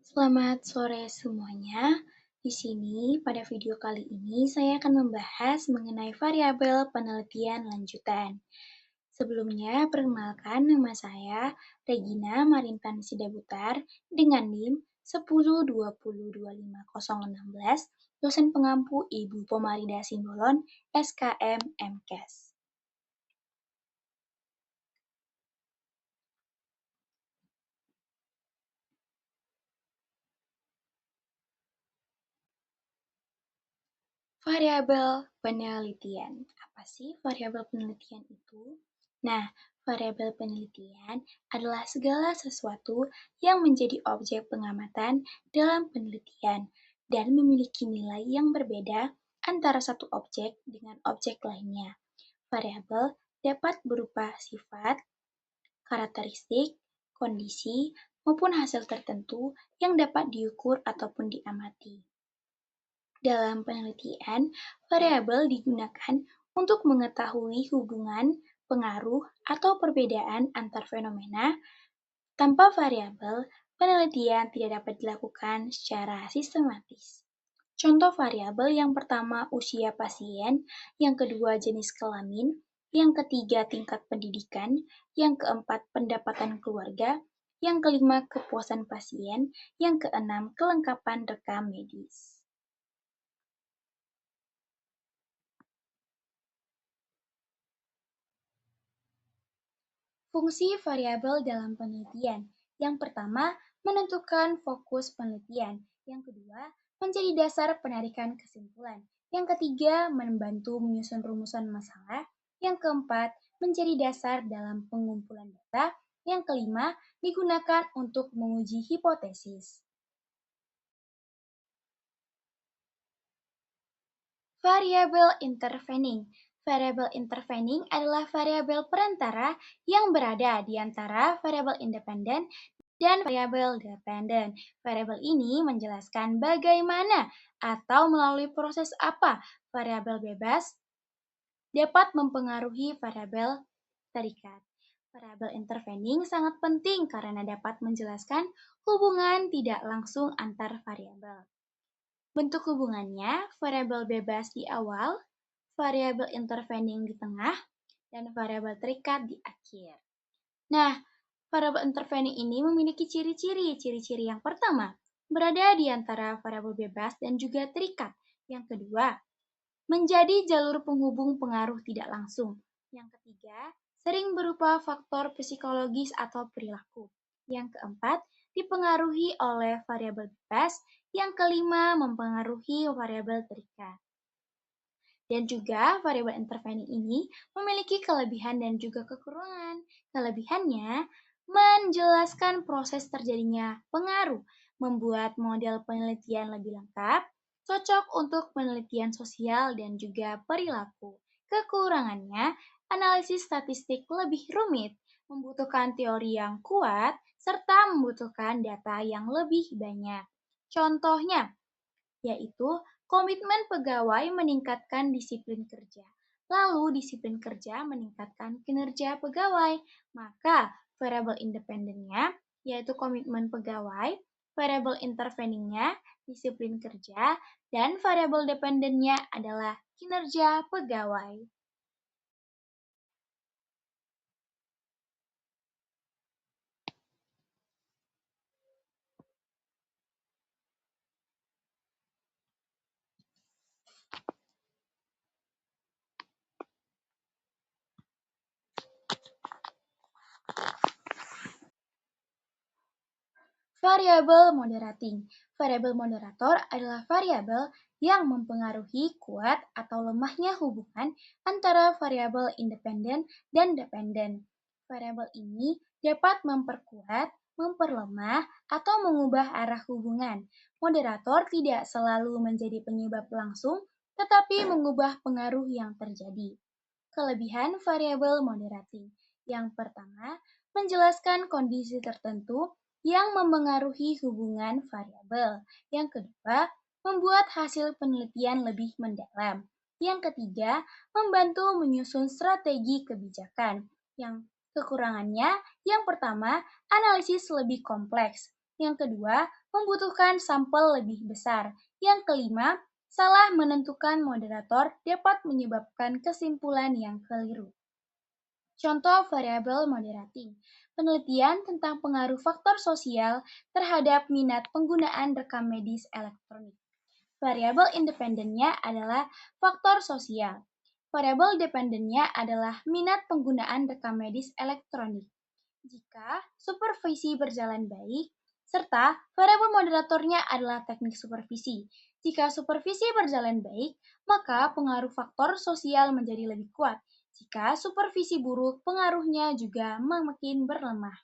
Selamat sore semuanya. Di sini, pada video kali ini, saya akan membahas mengenai variabel penelitian lanjutan. Sebelumnya, perkenalkan nama saya Regina Marintan Sidabutar dengan NIM 1020250016, dosen pengampu Ibu Pomarida Simbolon, SKM MKes. Variabel penelitian. Apa sih variabel penelitian itu? Nah, variabel penelitian adalah segala sesuatu yang menjadi objek pengamatan dalam penelitian dan memiliki nilai yang berbeda antara satu objek dengan objek lainnya. Variabel dapat berupa sifat, karakteristik, kondisi, maupun hasil tertentu yang dapat diukur ataupun diamati. Dalam penelitian, variabel digunakan untuk mengetahui hubungan, pengaruh, atau perbedaan antar fenomena. Tanpa variabel, penelitian tidak dapat dilakukan secara sistematis. Contoh variabel yang pertama usia pasien, yang kedua jenis kelamin, yang ketiga tingkat pendidikan, yang keempat pendapatan keluarga, yang kelima kepuasan pasien, yang keenam kelengkapan rekam medis. Fungsi variabel dalam penelitian. Yang pertama, menentukan fokus penelitian. Yang kedua, menjadi dasar penarikan kesimpulan. Yang ketiga, membantu menyusun rumusan masalah. Yang keempat, menjadi dasar dalam pengumpulan data. Yang kelima, digunakan untuk menguji hipotesis. Variabel intervening. Variabel intervening adalah variabel perantara yang berada di antara variabel independen dan variabel dependen. Variabel ini menjelaskan bagaimana atau melalui proses apa variabel bebas dapat mempengaruhi variabel terikat. Variabel intervening sangat penting karena dapat menjelaskan hubungan tidak langsung antar variabel. Bentuk hubungannya, variabel bebas di awal, variabel intervening di tengah, dan variabel terikat di akhir. Nah, variabel intervening ini memiliki ciri-ciri. Ciri-ciri yang pertama, berada di antara variabel bebas dan juga terikat. Yang kedua, menjadi jalur penghubung pengaruh tidak langsung. Yang ketiga, sering berupa faktor psikologis atau perilaku. Yang keempat, dipengaruhi oleh variabel bebas. Yang kelima, mempengaruhi variabel terikat. Dan juga variabel intervening ini memiliki kelebihan dan juga kekurangan. Kelebihannya menjelaskan proses terjadinya pengaruh, membuat model penelitian lebih lengkap, cocok untuk penelitian sosial dan juga perilaku. Kekurangannya, analisis statistik lebih rumit, membutuhkan teori yang kuat, serta membutuhkan data yang lebih banyak. Contohnya, yaitu komitmen pegawai meningkatkan disiplin kerja. Lalu disiplin kerja meningkatkan kinerja pegawai. Maka variabel independennya yaitu komitmen pegawai, variabel interveningnya disiplin kerja, dan variabel dependennya adalah kinerja pegawai. Variabel moderating. Variabel moderator adalah variabel yang mempengaruhi kuat atau lemahnya hubungan antara variabel independen dan dependen. Variabel ini dapat memperkuat, memperlemah, atau mengubah arah hubungan. Moderator tidak selalu menjadi penyebab langsung, tetapi mengubah pengaruh yang terjadi. Kelebihan variabel moderating. Yang pertama, menjelaskan kondisi tertentu yang mempengaruhi hubungan variabel. Yang kedua, membuat hasil penelitian lebih mendalam. Yang ketiga, membantu menyusun strategi kebijakan. Yang kekurangannya, yang pertama, analisis lebih kompleks. Yang kedua, membutuhkan sampel lebih besar. Yang kelima, salah menentukan moderator dapat menyebabkan kesimpulan yang keliru. Contoh variabel moderating. Penelitian tentang pengaruh faktor sosial terhadap minat penggunaan rekam medis elektronik. Variabel independennya adalah faktor sosial. Variabel dependennya adalah minat penggunaan rekam medis elektronik. Jika supervisi berjalan baik, serta variabel moderatornya adalah teknik supervisi. Jika supervisi berjalan baik, maka pengaruh faktor sosial menjadi lebih kuat. Jika supervisi buruk, pengaruhnya juga makin berlemah.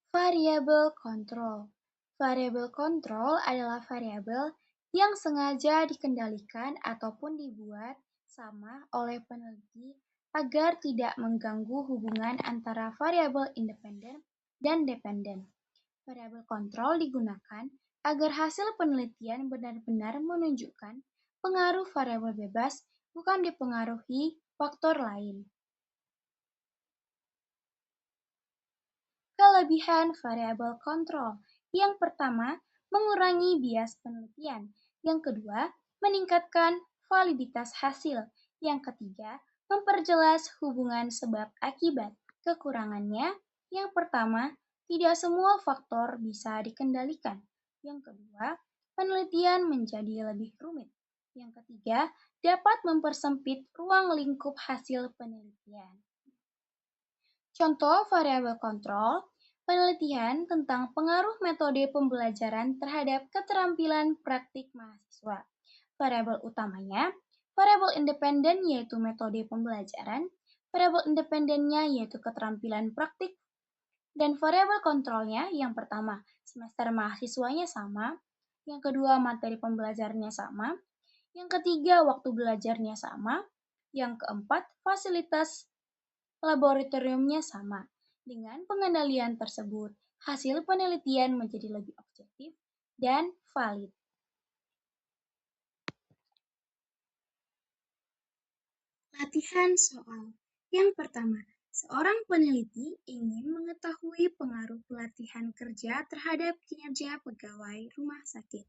Variabel kontrol. Variabel kontrol adalah variabel yang sengaja dikendalikan ataupun dibuat sama oleh peneliti agar tidak mengganggu hubungan antara variabel independen dan dependen. Variabel kontrol digunakan agar hasil penelitian benar-benar menunjukkan pengaruh variabel bebas bukan dipengaruhi faktor lain. Kelebihan variabel kontrol. Yang pertama, mengurangi bias penelitian. Yang kedua, meningkatkan validitas hasil. Yang ketiga, memperjelas hubungan sebab akibat. Kekurangannya, yang pertama, tidak semua faktor bisa dikendalikan. Yang kedua, penelitian menjadi lebih rumit. Yang ketiga, dapat mempersempit ruang lingkup hasil penelitian. Contoh variabel kontrol, penelitian tentang pengaruh metode pembelajaran terhadap keterampilan praktik mahasiswa. Variabel utamanya, variabel independen yaitu metode pembelajaran, variabel independennya yaitu keterampilan praktik, dan variabel kontrolnya yang pertama, semester mahasiswanya sama, yang kedua materi pembelajarannya sama, yang ketiga waktu belajarnya sama, yang keempat fasilitas laboratoriumnya sama. Dengan pengendalian tersebut, hasil penelitian menjadi lebih objektif dan valid. Latihan soal. Yang pertama, seorang peneliti ingin mengetahui pengaruh pelatihan kerja terhadap kinerja pegawai rumah sakit.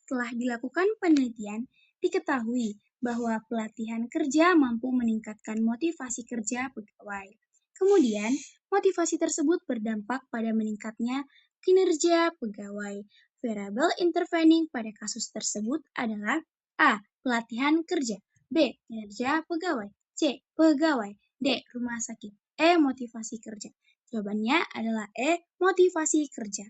Setelah dilakukan penelitian, diketahui bahwa pelatihan kerja mampu meningkatkan motivasi kerja pegawai. Kemudian, motivasi tersebut berdampak pada meningkatnya kinerja pegawai. Variabel intervening pada kasus tersebut adalah A. Pelatihan kerja, B. Kinerja pegawai, C. Pegawai, D. Rumah sakit, E. Motivasi kerja. Jawabannya adalah E. Motivasi kerja.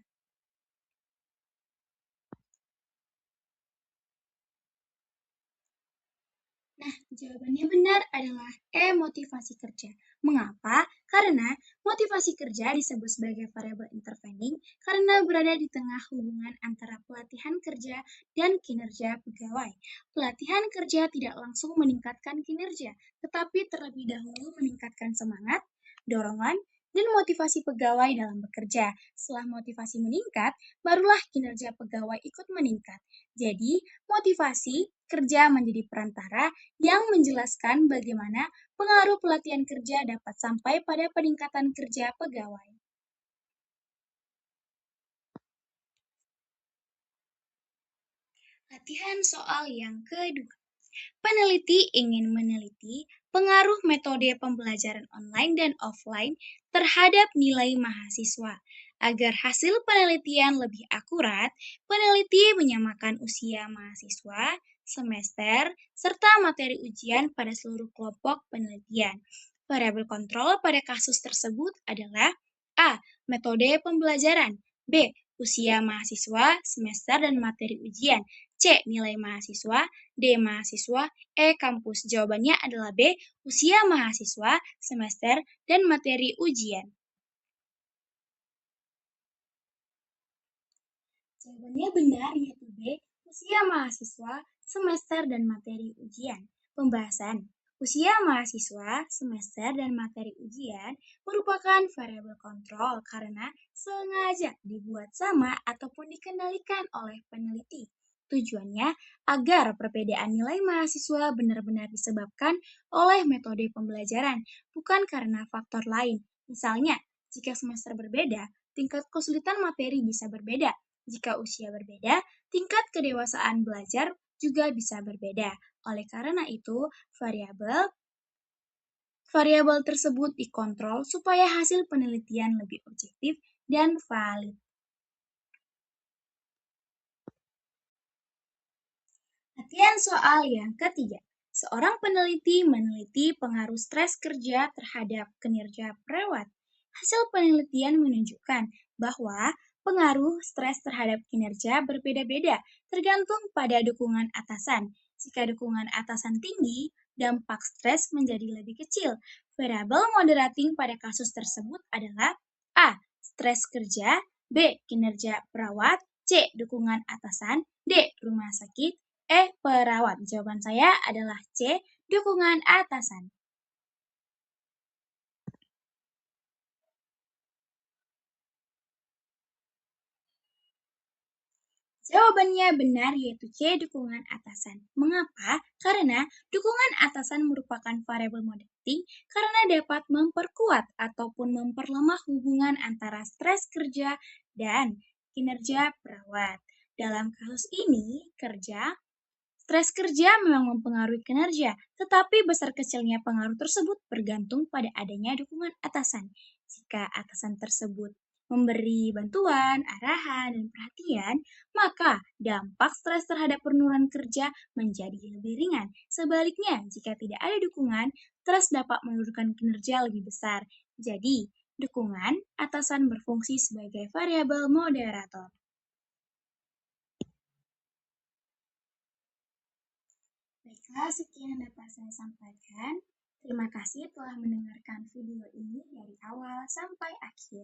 Nah, jawabannya benar adalah E. Motivasi kerja. Mengapa? Karena motivasi kerja disebut sebagai variabel intervening karena berada di tengah hubungan antara pelatihan kerja dan kinerja pegawai. Pelatihan kerja tidak langsung meningkatkan kinerja, tetapi terlebih dahulu meningkatkan semangat, dorongan, dan motivasi pegawai dalam bekerja. Setelah motivasi meningkat, barulah kinerja pegawai ikut meningkat. Jadi, motivasi kerja menjadi perantara yang menjelaskan bagaimana pengaruh pelatihan kerja dapat sampai pada peningkatan kerja pegawai. Latihan soal yang kedua. Peneliti ingin meneliti pengaruh metode pembelajaran online dan offline terhadap nilai mahasiswa. Agar hasil penelitian lebih akurat, peneliti menyamakan usia mahasiswa, semester, serta materi ujian pada seluruh kelompok penelitian. Variabel kontrol pada kasus tersebut adalah A. Metode pembelajaran, B. Usia mahasiswa, semester, dan materi ujian, C. Nilai mahasiswa, D. Mahasiswa, E. Kampus. Jawabannya adalah B. Usia mahasiswa, semester, dan materi ujian. Jawabannya benar yaitu B. Usia mahasiswa, semester, dan materi ujian. Pembahasan. Usia mahasiswa, semester, dan materi ujian merupakan variabel kontrol karena sengaja dibuat sama ataupun dikendalikan oleh peneliti. Tujuannya agar perbedaan nilai mahasiswa benar-benar disebabkan oleh metode pembelajaran, bukan karena faktor lain. Misalnya, Jika semester berbeda, tingkat kesulitan materi bisa berbeda. Jika usia berbeda, tingkat kedewasaan belajar juga bisa berbeda. Oleh karena itu, variabel tersebut dikontrol supaya hasil penelitian lebih objektif dan valid. Latihan soal yang ketiga. Seorang peneliti meneliti pengaruh stres kerja terhadap kinerja perawat. Hasil penelitian menunjukkan bahwa pengaruh stres terhadap kinerja berbeda-beda tergantung pada dukungan atasan. Jika dukungan atasan tinggi, dampak stres menjadi lebih kecil. Variabel moderating pada kasus tersebut adalah A. Stres kerja, B. Kinerja perawat, C. Dukungan atasan, D. Rumah sakit, perawat. Jawaban saya adalah C. Dukungan atasan. Jawabannya benar yaitu C. Dukungan atasan. Mengapa? Karena dukungan atasan merupakan variabel moderating karena dapat memperkuat ataupun memperlemah hubungan antara stres kerja dan kinerja perawat. Dalam kasus ini, stres kerja memang mempengaruhi kinerja, tetapi besar kecilnya pengaruh tersebut bergantung pada adanya dukungan atasan. Jika atasan tersebut memberi bantuan, arahan, dan perhatian, maka dampak stres terhadap penurunan kerja menjadi lebih ringan. Sebaliknya, jika tidak ada dukungan, stres dapat menurunkan kinerja lebih besar. Jadi, dukungan atasan berfungsi sebagai variabel moderator. Baiklah, sekian yang dapat saya sampaikan. Terima kasih telah mendengarkan video ini dari awal sampai akhir.